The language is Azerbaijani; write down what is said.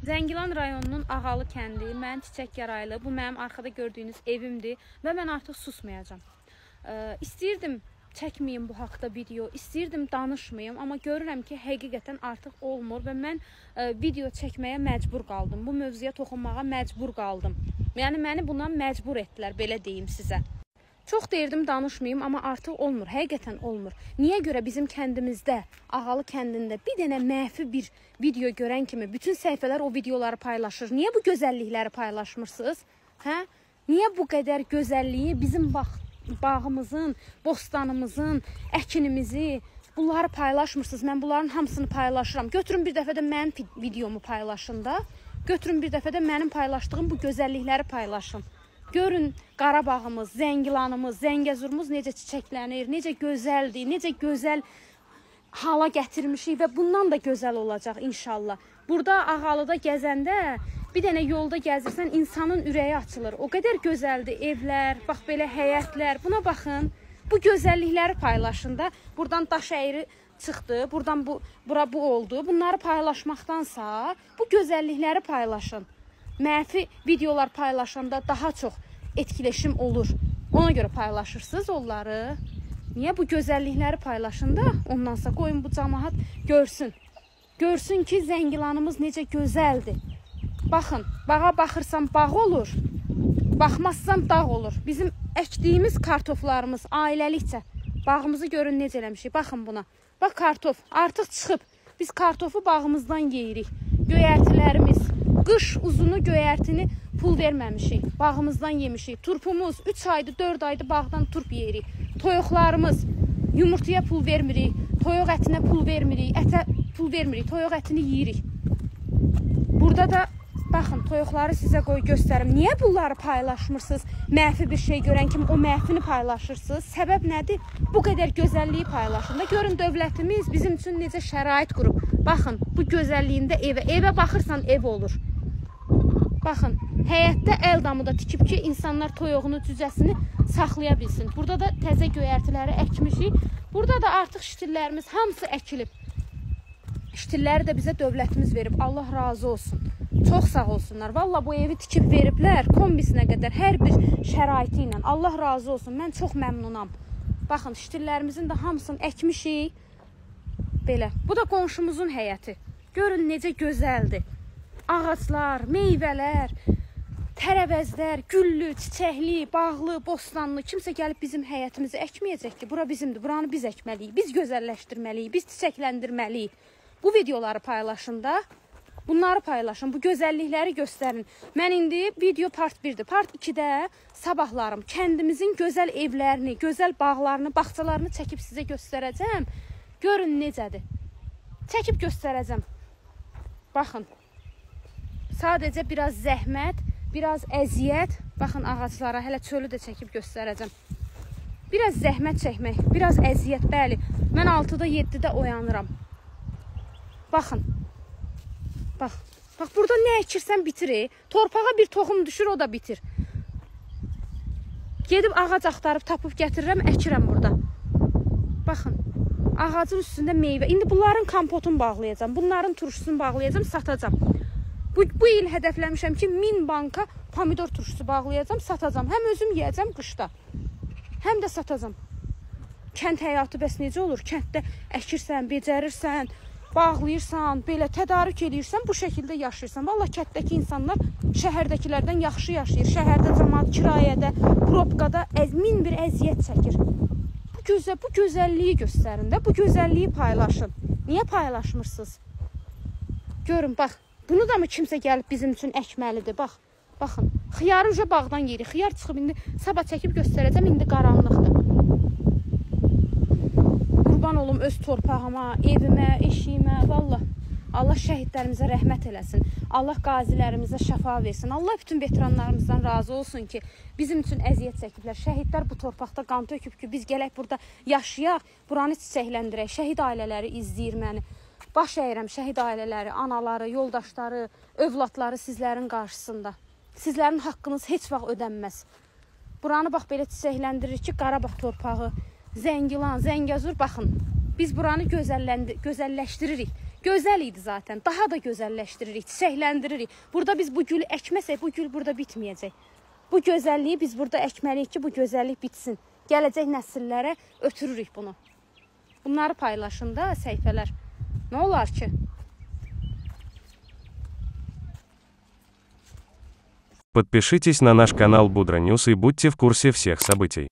Zəngilan rayonunun Ağalı kəndi, mən Çiçək Yaraylı, bu mənim arxada gördüyünüz evimdir və mən artıq susmayacağım. İstəyirdim çəkməyim bu haqda video, istəyirdim danışmayım, amma görürəm ki, həqiqətən artıq olmur və mən video çəkməyə məcbur qaldım. Bu mövzuya toxunmağa məcbur qaldım. Yəni, məni buna məcbur etdilər, belə deyim sizə. Çox deyirdim danışmayım, amma artıq olmur, həqiqətən olmur. Niyə görə bizim kəndimizdə, Ağalı kəndində bir dənə məfi bir video görən kimi bütün səhifələr o videoları paylaşır? Niyə bu gözəllikləri paylaşmırsınız? Hə? Niyə bu qədər gözəlliyi bizim bağımızın, bostanımızın, əkinimizi, bunları paylaşmırsınız? Mən bunların hamısını paylaşıram. Götürün bir dəfə də mənim videomu paylaşın da. Götürün bir dəfə də mənim paylaşdığım bu gözəllikləri paylaşın. Görün Qarabağımız, Zəngilanımız, Zəngəzurumuz necə çiçəklənir, necə gözəldir, necə gözəl hala gətirmişik və bundan da gözəl olacaq inşallah. Burada Ağalıda gəzəndə, bir dənə yolda gəzirsən, insanın ürəyi açılır. O qədər gözəldir evlər, bax belə həyətlər, buna baxın. Bu gözəllikləri paylaşın da. Buradan daş əyri çıxdı, buradan bura bu oldu. Bunları paylaşmaqdansa bu gözəllikləri paylaşın. Məfi videolar paylaşanda daha çox etkiləşim olur. Ona görə paylaşırsınız onları. Niyə bu gözəllikləri paylaşın da? Ondansa qoyun bu cəmaət görsün. Görsün ki, Zəngilanımız necə gözəldir. Baxın, bağa baxırsam bağ olur, baxmazsam dağ olur. Bizim əkdiyimiz kartoflarımız ailəlikcə. Bağımızı görün necə eləmişik. Baxın buna. Bax, kartof artıq çıxıb. Biz kartofu bağımızdan yeyirik. Göyərtilərimiz. Qış uzunu göyərtini pul verməmişik, bağımızdan yemişik. Turpumuz 3 aydır, 4 aydır bağdan turp yeyirik. Toyuqlarımız yumurtaya pul vermirik, toyuq ətinə pul vermirik, ətə pul vermirik, toyuq ətini yeyirik. Burada da baxın, toyuqları sizə qoy göstərim. Niyə bunları paylaşmırsınız? Məfi bir şey görən kimi o məfini paylaşırsınız. Səbəb nədir? Bu qədər gözəlliyi paylaşın da. Görün, dövlətimiz bizim üçün necə şərait qurub. Baxın, bu gözəlliyində evə baxırsan ev olur. Baxın, həyətdə əl damı da tikib ki, insanlar toyuğunu, cücəsini saxlaya bilsin. Burada da təzə göyərtiləri əkmişik. Burada da artıq şitillərimiz hamısı əkilib. Şitilləri də bizə dövlətimiz verib. Allah razı olsun. Çox sağ olsunlar. Valla bu evi tikib veriblər, kombisinə qədər hər bir şəraiti ilə. Allah razı olsun. Mən çox məmnunam. Baxın, şitillərimizin də hamısını əkmişik. Belə. Bu da qonşumuzun həyəti. Görün necə gözəldir. Ağaclar, meyvələr, tərəvəzlər, güllü, çiçəkli, bağlı, bostanlı. Kimsə gəlib bizim həyətimizi əkməyəcək ki, bura bizimdir. Buranı biz əkməliyik, biz gözəlləşdirməliyik, biz çiçəkləndirməliyik. Bu videoları paylaşın da. Bunları paylaşın, bu gözəllikləri göstərin. Mən indi video part 1-dir. Part 2-də sabahlarım kəndimizin gözəl evlərini, gözəl bağlarını, bağçalarını çəkib sizə göstərəcəm. Görün necədir. Çəkib göstərəcəm. Baxın. Sadəcə biraz zəhmət, biraz əziyyət. Baxın ağaclara, hələ çölü də çəkib göstərəcəm. Biraz zəhmət çəkmək, biraz əziyyət, bəli. Mən 6-da, 7-də oyanıram. Baxın. Bax, burada nə əkirsən bitir. Torpağa bir toxum düşür, o da bitir. Gedib ağac axtarıb, tapıb gətirirəm, əkirəm burada. Baxın, ağacın üstündə meyvə. İndi bunların kompotunu bağlayacam, bunların turşusunu bağlayacam, satacam. Bu il hədəfləmişəm ki, 1000 banka pomidor turşusu bağlayacam, satacam. Həm özüm yiyəcəm qışda, həm də satacam. Kənd həyatı bəs necə olur? Kənddə əkirsən, becərirsən, bağlayırsan, belə tədarük edirsən, bu şəkildə yaşayırsan. Valla kənddəki insanlar şəhərdəkilərdən yaxşı yaşayır. Şəhərdə cəmaət kirayədə, probkada min bir əziyyət çəkir. Bu gözəlliyi göstərin də, bu gözəlliyi paylaşın. Niyə paylaşmırsınız? Görün, bax. Bunu da mı kimsə gəlib bizim üçün əkməlidir? Bax, baxın. Xiyarı uca bağdan yeyirik. Xiyar çıxıb, indi sabah çəkib göstərəcəm, indi qaranlıqdır. Qurban olum öz torpağıma, evimə, eşiyimə, valla. Allah şəhidlərimizə rəhmət eləsin. Allah qazilərimizə şəfa versin. Allah bütün veteranlarımızdan razı olsun ki, bizim üçün əziyyət çəkiblər. Şəhidlər bu torpaqda qan töküb ki, biz gələk burada yaşayaq, buranı çiçəkləndirək. Şəhid ailələri izləyir məni. Baş əyirəm şəhid ailələri, anaları, yoldaşları, övladları sizlərin qarşısında. Sizlərin haqqınız heç vaxt ödənməz. Buranı bax belə çiçəkləndirir ki, Qarabağ torpağı, Zəngilan, Zəngəzur, baxın. Biz buranı gözəlləşdiririk. Gözəl idi zaten. Daha da gözəlləşdiririk, çiçəkləndiririk. Burada biz bu gülü əkməsək, bu gül burada bitməyəcək. Bu gözəlliyi biz burada əkməliyik ki, bu gözəllik bitsin. Gələcək nəsillərə ötürürük bunu. Bunları paylaşın da səhifələr. Nə olar ki? Подпишитесь на наш канал Будра Ньюс и будьте в курсе всех событий.